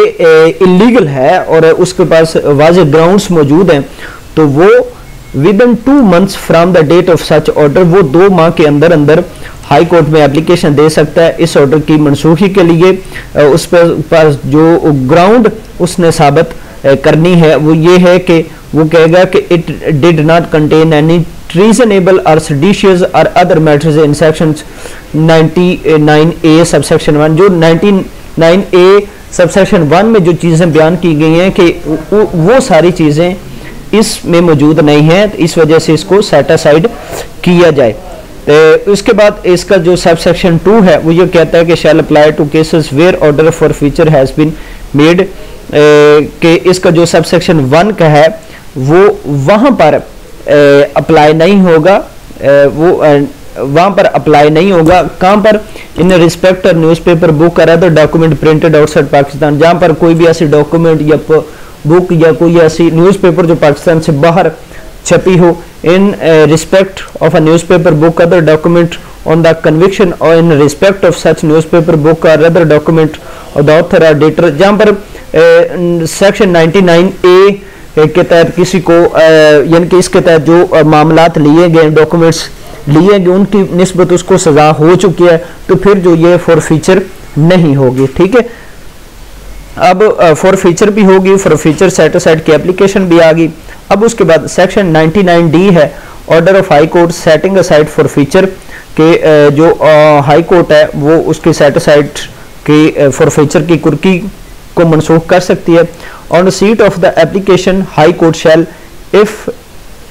इलीगल है और उसके पास वाज़ेह ग्राउंड्स मौजूद हैं, तो वो within 2 months from the date of such order, वो 2 माह के अंदर अंदर हाई कोर्ट में एप्लीकेशन दे सकता है इस ऑर्डर की मनसूखी के लिए। उस पर जो ग्राउंड उसने साबित करनी है वो ये है कि वो कहेगा कि it did not contain any treasonable or seditious or other matters in section 99A subsection 1। जो 99A सबसेक्शन 1 में जो चीज़ें बयान की गई हैं कि वो सारी चीज़ें इसमें मौजूद नहीं है, इस वजह से इसको सेट असाइड किया जाए। उसके बाद इसका जो सबसेक्शन 2 है वो ये कहता है कि shall apply to cases where order for feature has been made, कि इसका जो सबसेक्शन 1 का है वो वहाँ पर अप्लाई नहीं होगा, वो वहाँ पर अप्लाई नहीं होगा। कहाँ पर? In respect newspaper, book or other document printed outside Pakistan, जहाँ पर कोई भी ऐसी डॉक्यूमेंट या बुक या कोई ऐसी न्यूज़पेपर जो पाकिस्तान से बाहर छपी हो, in respect of a newspaper book other document on the conviction or in respect of such newspaper book or other document of the author or dater, जहाँ पर सेक्शन 99A के तहत किसी को यानी कि इसके तहत जो मामलात लिए गए, डॉक्यूमेंट्स लिए गए, उनकी निस्बत उसको सजा हो चुकी है, तो फिर जो ये फॉर फीचर नहीं होगी। ठीक है, अब फॉर फीचर भी होगी, फॉर फीचर सेट असाइड की एप्लीकेशन भी आ गई। अब उसके बाद सेक्शन 99D है, order of high court setting aside for feature, के जो हाई कोर्ट है वो उसके सेट असाइड की फॉर फीचर की कुर्की को मनसूख कर सकती है। On receipt of the application high court shell if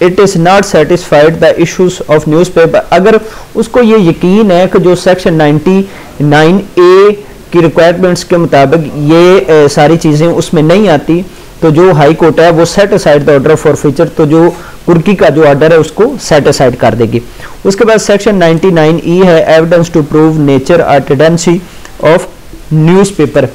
it is not satisfied the issues of newspaper, अगर उसको ये यकीन है कि जो सेक्शन 99A की रिक्वायरमेंट्स के मुताबिक ये सारी चीज़ें उसमें नहीं आती, तो जो हाई कोर्ट है वो set aside the order for feature, तो जो कुर्की का जो ऑर्डर है उसको सेट असाइड कर देगी। उसके बाद सेक्शन 99E है, एविडेंस टू प्रूव नेचर और टेंडेंसी ऑफ न्यूज़पेपर,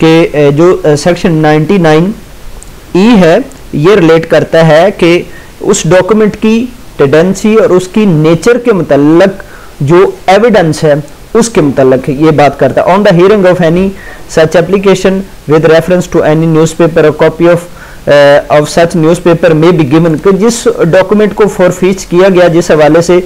के जो सेक्शन 99E है ये रिलेट करता है कि उस डॉक्यूमेंट की टेंडेंसी और उसकी नेचर के मुतल्लक जो एविडेंस है उसके मुतल्लक ये बात करता है। On the hearing of any such application with reference to any newspaper, copy of such newspaper may be given, कि जिस डॉक्यूमेंट को फॉरफीच किया गया जिस हवाले से,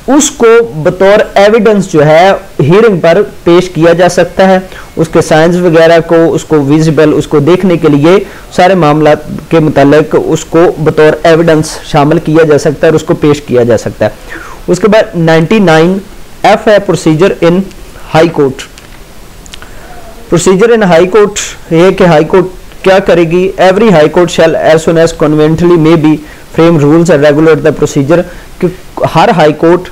उसको बतौर एविडेंस जो है हियरिंग पर पेश किया जा सकता है। उसके साइंस वगैरह को, उसको विजिबल, उसको देखने के लिए सारे मामला के मुतालिक उसको बतौर एविडेंस शामिल किया जा सकता है और उसको पेश किया जा सकता है। उसके बाद 99F है, procedure in high court. Procedure in high court ये कि हाई कोर्ट क्या करेगी, every high court shall as soon as conveniently may be frame rules and regulate the procedure, कि हर हाई कोर्ट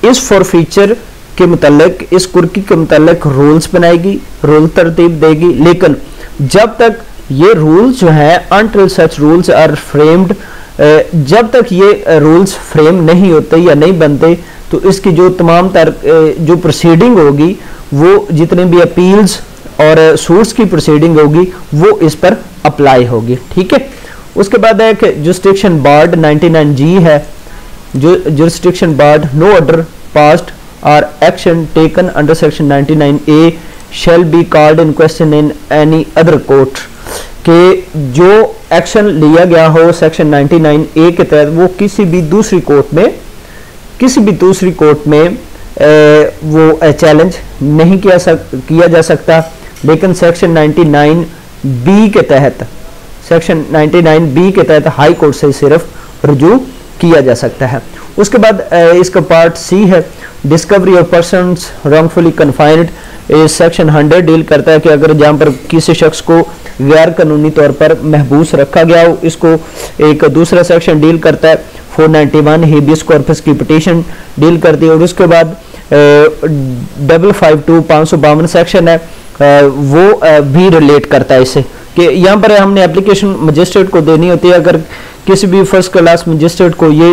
इस फॉर फीचर के मुतल्लिक, इस कुर्की के मुतल्लिक रूल्स बनाएगी, रूल तरतीब देगी, लेकिन जब तक ये रूल्स जो है until such rules are framed, जब तक ये रूल्स फ्रेम नहीं होते या नहीं बनते, तो इसकी जो तमाम जो प्रोसीडिंग होगी, वो जितने भी अपील्स और सूट्स की प्रोसीडिंग होगी वो इस पर अप्लाई होगी। ठीक है, उसके बाद है कि जुरिस्डिक्शन बार्ड 99G है, जो jurisdiction barred no order passed or action taken under section 99A shall be called in question in any other court, के जो एक्शन लिया गया हो सेक्शन 99A के तहत वो किसी भी दूसरी कोर्ट में वो चैलेंज नहीं किया जा सकता, लेकिन सेक्शन 99B के तहत, सेक्शन 99B के तहत हाई कोर्ट से सिर्फ रुजू किया जा सकता है। उसके बाद इसका पार्ट सी है, discovery of persons wrongfully confined. Section 100 deal करता है कि अगर जहाँ पर किसी शख्स को गैर कानूनी तौर पर महबूस रखा गया हो, इसको एक दूसरा सेक्शन डील करता है 491 हेबियस कॉर्पस की पिटीशन डील करती है। और उसके बाद 552 सेक्शन है, वो भी रिलेट करता है इससे कि यहाँ पर हमने एप्लीकेशन मजिस्ट्रेट को देनी होती है। अगर किसी भी फर्स्ट क्लास मजिस्ट्रेट को ये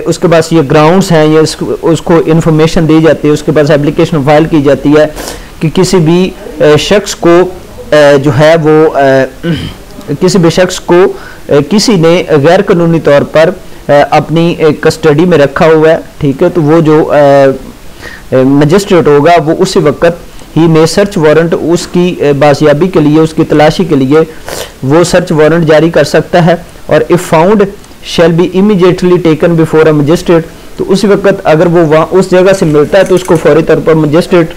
उसके पास ये ग्राउंड्स हैं, ये उसको इन्फॉर्मेशन दी जाती है, उसके पास एप्लीकेशन फाइल की जाती है कि किसी भी शख्स को जो है वो किसी भी शख्स को किसी ने गैर कानूनी तौर पर अपनी कस्टडी में रखा हुआ है, ठीक है, तो वो जो मजिस्ट्रेट होगा वो उसी वक्त ही में सर्च वारंट उसकी बाजियाबी के लिए, उसकी तलाशी के लिए वो सर्च वारंट जारी कर सकता है। और if found shall be immediately taken before a magistrate, तो उसी वक्त अगर वो वहाँ उस जगह से मिलता है तो उसको फौरी तौर पर मजिस्ट्रेट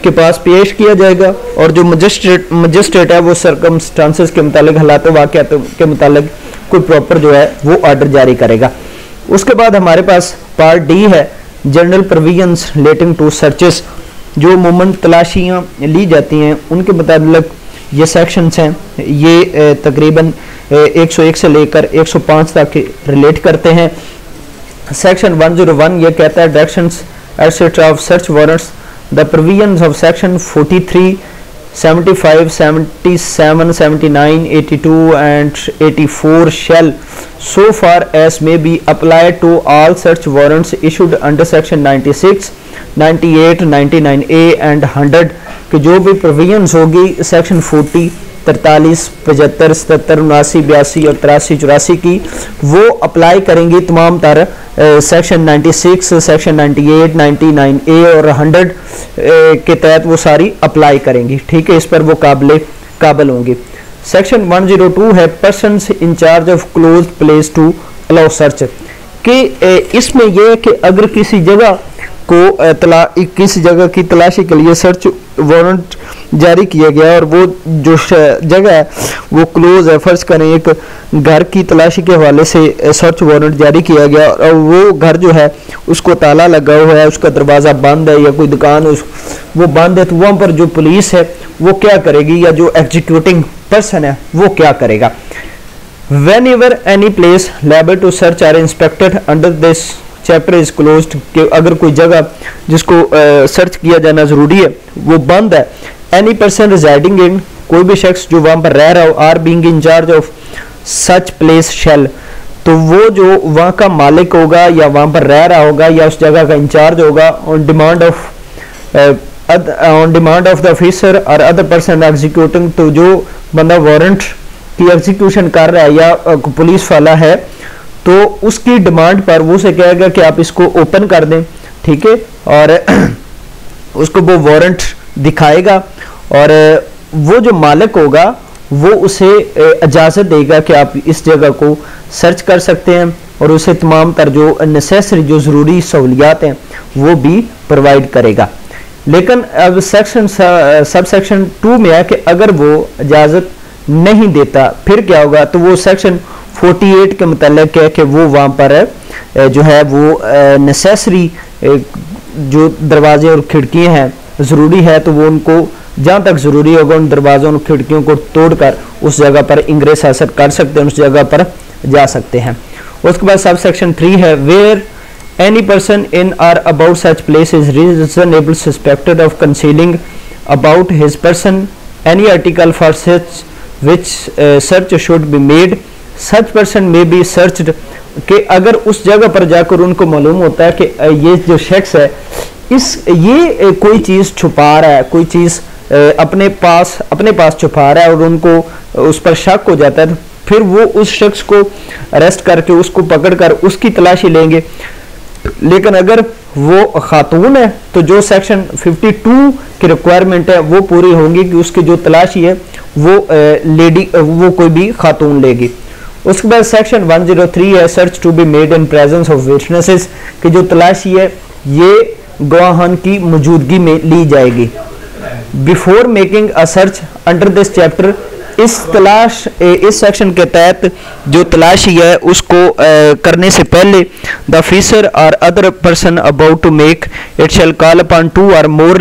के पास पेश किया जाएगा। और जो मजिस्ट्रेट है वो सर्कमस्टांसेस के मुतालिक, हालात वाक़यात के मुतालिक कोई प्रॉपर जो है वो ऑर्डर जारी करेगा। उसके बाद हमारे पास पार्ट डी है, general provisions relating to searches. जो अमूमन तलाशियाँ ली जाती हैं उनके मुताबिक ये सेक्शंस हैं, ये तकरीबन 101 से लेकर 105 तक रिलेट करते हैं। सेक्शन 101 ये कहता है directions etcetera of search warrants, the provisions of section 43, 75, 77, 79, 82 and 84 shall so far as may be applied to all search warrants issued under section 96, 98, 99A and 100 कि जो भी प्रोविजंस होगी सेक्शन 40, 43, 75, 77, 79, 82 और 83, 84 की वो अप्लाई करेंगी तमाम तर सेक्शन 96, सेक्शन 98, 99A और 100 के तहत वो सारी अप्लाई करेंगी, ठीक है, इस पर वो काबिल होंगी। सेक्शन 102 है persons in charge of close place to allow search कि इसमें यह है कि अगर किसी जगह को किसी जगह की तलाशी के लिए सर्च वारंट जारी किया गया और वो जो जगह है वो क्लोज है, फर्ज करें एक घर की तलाशी के हवाले से सर्च वारंट जारी किया गया और वो घर जो है उसको ताला लगा हुआ है, उसका दरवाज़ा बंद है या कोई दुकान वो बंद है, तो वहाँ पर जो पुलिस है वो क्या करेगी या जो एग्जीक्यूटिंग पर्सन है वो क्या करेगा। Whenever any place liable to search are inspected under this chapter is closed कि अगर कोई जगह जिसको सर्च किया जाना ज़रूरी है वो बंद है, any person residing in कोई भी शख्स जो वहाँ पर रह रहा हो are being in charge of such place shall, तो वो जो वहाँ का मालिक होगा या वहाँ पर रह रहा होगा या उस जगह का इंचार्ज होगा on demand of the officer or other person executing, तो जो बंदा वारंट की एग्जीक्यूशन कर रहा है या पुलिस वाला है तो उसकी डिमांड पर वो से कहेगा कि आप इसको ओपन कर दें, ठीक है, और उसको वो वारंट दिखाएगा और वो जो मालिक होगा वो उसे इजाज़त देगा कि आप इस जगह को सर्च कर सकते हैं और उसे तमाम तर जो नेसेसरी जो ज़रूरी सहूलियात हैं वो भी प्रोवाइड करेगा। लेकिन अब सब सेक्शन 2 में है कि अगर वो इजाज़त नहीं देता फिर क्या होगा, तो वो सेक्शन 48 के मुतालिक है कि वो वहाँ पर जो है वो नेसेसरी जो दरवाजे और खिड़कियाँ हैं ज़रूरी है तो वो उनको जहाँ तक ज़रूरी होगा उन दरवाज़ों और खिड़कियों को तोड़कर उस जगह पर इंग्रेस हासिल कर सकते हैं, उस जगह पर जा सकते हैं। उसके बाद सब सेक्शन 3 है where any person in or about such place is reasonable suspected of concealing about his person any article for such which search should be made, such person may be searched कि अगर उस जगह पर जाकर उनको मालूम होता है कि ये जो शख्स है ये कोई चीज़ छुपा रहा है, कोई चीज़ अपने पास छुपा रहा है और उनको उस पर शक हो जाता है, तो फिर वो उस शख्स को अरेस्ट करके उसको पकड़कर उसकी तलाशी लेंगे। लेकिन अगर वो खातून है तो जो सेक्शन 52 की रिक्वायरमेंट है वो पूरी होंगी कि उसकी जो तलाशी है वो वो कोई भी खातून लेगी। उसके बाद सेक्शन 103 है search to be made in presence of witnesses कि जो तलाशी है ये गवाहान की मौजूदगी में ली जाएगी। Before making a search under this chapter इस सेक्शन के तहत जो तलाशी है उसको करने से पहले the officer or other person about to make it shall call upon 2 or more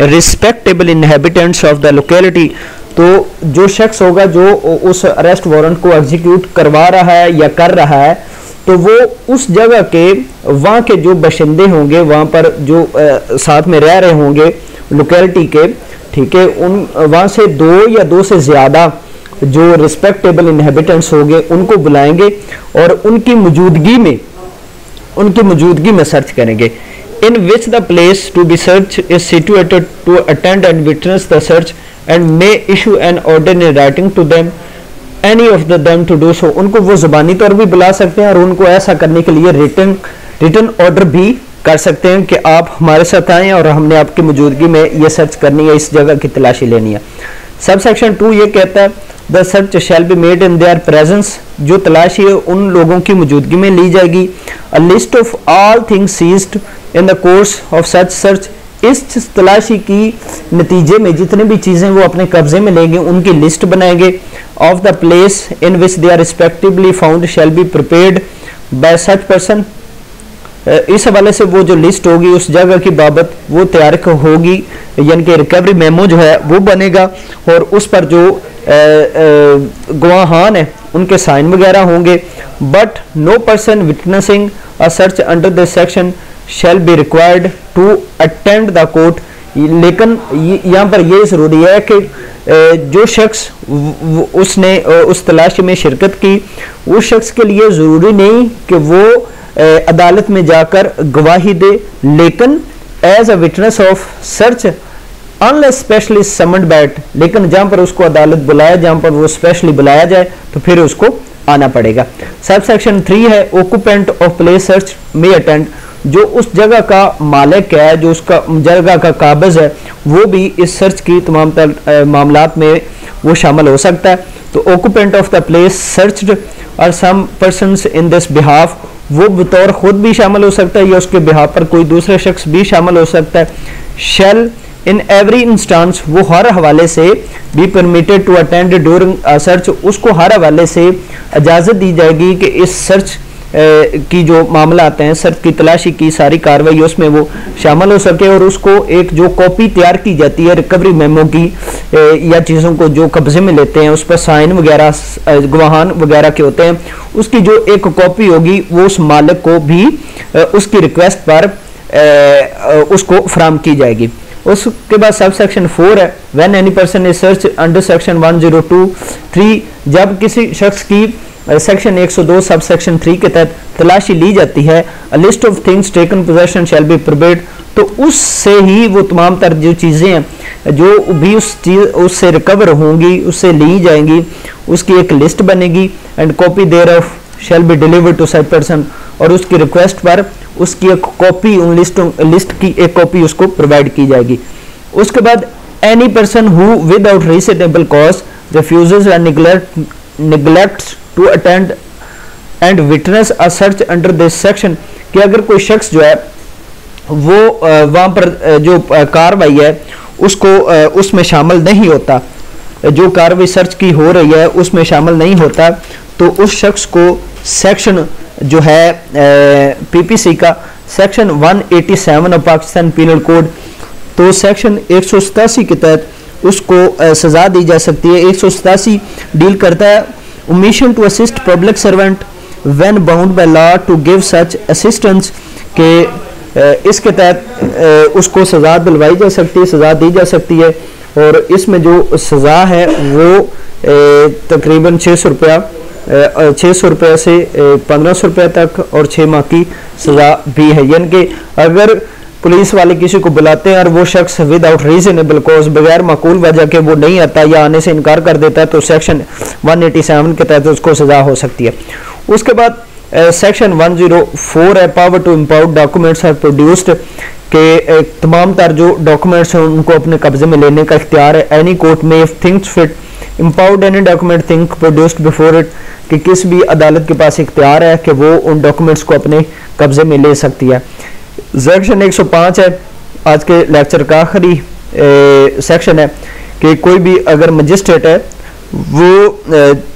respectable inhabitants of the locality. तो जो शख्स होगा जो उस अरेस्ट वारंट को एग्जीक्यूट करवा रहा है या कर रहा है, तो वो उस जगह के वहाँ के जो बशिंदे होंगे, वहाँ पर जो साथ में रह रहे होंगे लोकेलिटी के, ठीक है, उन वहाँ से 2 या 2 से ज़्यादा जो रिस्पेक्टेबल इनहेबिटेंट्स होंगे उनको बुलाएंगे और उनकी मौजूदगी में सर्च करेंगे। In which the place to be search is situated to attend and witness the search and may issue an order in writing to them any of them to do so. उनको वो ज़ुबानी तौर भी बुला सकते हैं और उनको ऐसा करने के लिए रिटन ऑर्डर भी कर सकते हैं कि आप हमारे साथ आएँ और हमने आपकी मौजूदगी में ये सर्च करनी है, इस जगह की तलाशी लेनी है। सब सेक्शन 2 ये कहता है the search shall be made in their presence, जो तलाशी है उन लोगों की मौजूदगी में ली जाएगी। A list of all things seized in the course of such search, इस तलाशी की नतीजे में जितने भी चीज़ें वो अपने कब्जे में लेंगे उनकी लिस्ट बनाएंगे। Of the place in which they are respectively found shall be prepared by such person, इस हवाले से वो जो लिस्ट होगी उस जगह की बाबत वो तैयार होगी, यानी कि रिकवरी मेमो जो है वो बनेगा और उस पर जो गवाहान है उनके साइन वगैरह होंगे। But no person witnessing a search under this section shall be required to attend the court, लेकिन यहाँ पर ये ज़रूरी है कि जो शख्स उसने उस तलाशी में शिरकत की, उस शख्स के लिए ज़रूरी नहीं कि वो अदालत में जाकर गवाही दे, लेकिन as a witness of search unless specially summoned bat, लेकिन जहां पर उसको अदालत बुलाया, जहां पर वो स्पेशली बुलाया जाए तो फिर उसको आना पड़ेगा। सब सेक्शन 3 है occupant of place search may attend, जो उस जगह का मालिक है, जो उसका जगह का काबिज है, वो भी इस सर्च की तमाम मामलात में वो शामिल हो सकता है। तो occupant of the place searched और सम पर्सन्स इन दिस बिहाफ, वो बतौर खुद भी शामिल हो सकता है या उसके बिहाफ पर कोई दूसरा शख्स भी शामिल हो सकता है। शैल इन एवरी इंस्टांस, वो हर हवाले से be permitted to attend during search, उसको हर हवाले से इजाज़त दी जाएगी कि इस सर्च की जो मामला आते हैं, सर्च की तलाशी की सारी कार्रवाई उसमें वो शामिल हो सके और उसको एक जो कॉपी तैयार की जाती है रिकवरी मेमो की या चीज़ों को जो कब्जे में लेते हैं उस पर साइन वगैरह गवाहान वगैरह के होते हैं, उसकी जो एक कॉपी होगी वो उस मालिक को भी उसकी रिक्वेस्ट पर उसको फराहम की जाएगी। उसके बाद सब सेक्शन 4 है when any person is search under section 102(3), जब किसी शख्स की सेक्शन 102 सब सेक्शन 3 के तहत तलाशी ली जाती है, अ list of things taken possession shell be prepared, तो उससे ही वो तमाम तर जो चीज़ें हैं जो भी उससे रिकवर होंगी, उससे ली जाएंगी, उसकी एक लिस्ट बनेगी and copy thereof shall be delivered to such person, और उसकी रिक्वेस्ट पर उसकी एक कॉपी, उन लिस्ट की एक कॉपी उसको प्रोवाइड की जाएगी। उसके बाद any person who without reasonable cause refuses and neglects to attend and witness a search under this section, कि अगर कोई शख्स जो है वो वहाँ पर जो कार्रवाई है उसको उसमें शामिल नहीं होता, जो कार्रवाई सर्च की हो रही है उसमें शामिल नहीं होता, तो उस शख्स को सेक्शन जो है पीपीसी का section 187 of Pakistan Penal Code, तो सेक्शन 187 के तहत उसको सज़ा दी जा सकती है। 187 डील करता है omission to assist public servant when bound by law to give such assistance, के इसके तहत उसको सज़ा दिलवाई जा सकती है, सज़ा दी जा सकती है, और इसमें जो सज़ा है वो तकरीबन 600 रुपया से 1500 रुपये तक और 6 माह की सज़ा भी है। यानी कि अगर पुलिस वाले किसी को बुलाते हैं और वो शख्स विदाउट रीजनेबल कॉज, बगैर माकूल वजह के वो नहीं आता या आने से इनकार कर देता है, तो सेक्शन 187 के तहत उसको सज़ा हो सकती है। उसके बाद सेक्शन 104 है power to impound documents or produced, के तमाम तर जो डॉक्यूमेंट्स हैं उनको अपने कब्जे में लेने का इख्तियार है। एनी कोर्ट में if things fit impound any document think produced before it, कि किस भी अदालत के पास इख्तियार है कि वो उन डॉक्यूमेंट्स को अपने कब्जे में ले सकती है। सेक्शन 105 है आज के लेक्चर का आखिरी सेक्शन है कि कोई भी अगर मजिस्ट्रेट है वो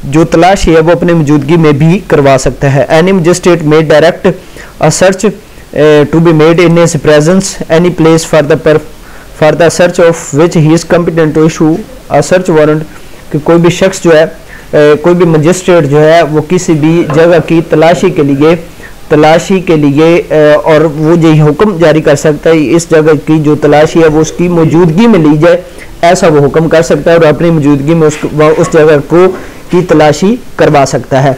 जो तलाशी है वो अपनी मौजूदगी में भी करवा सकता है। Any magistrate may direct a search to be made in his presence any place for the search of which he is competent to issue a search warrant, कि कोई भी शख्स जो है कोई भी मजिस्ट्रेट जो है वो किसी भी जगह की तलाशी के लिए और वो यही हुक्म जारी कर सकता है इस जगह की जो तलाशी है वो उसकी मौजूदगी में ली जाए, ऐसा वो हुक्म कर सकता है और अपनी मौजूदगी में उस जगह को की तलाशी करवा सकता है।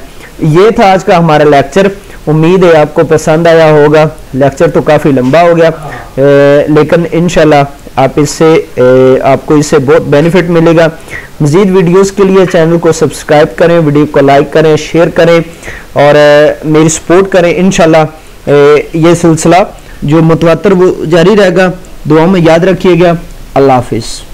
ये था आज का हमारा लेक्चर, उम्मीद है आपको पसंद आया होगा। लेक्चर तो काफ़ी लंबा हो गया लेकिन इंशाल्लाह आपको इससे बहुत बेनिफिट मिलेगा। मज़ीद वीडियोस के लिए चैनल को सब्सक्राइब करें, वीडियो को लाइक करें, शेयर करें और मेरी सपोर्ट करें। इंशाल्लाह ये सिलसिला जो मुतवातर वो जारी रहेगा। दुआ में याद रखिएगा। अल्लाह हाफिज़।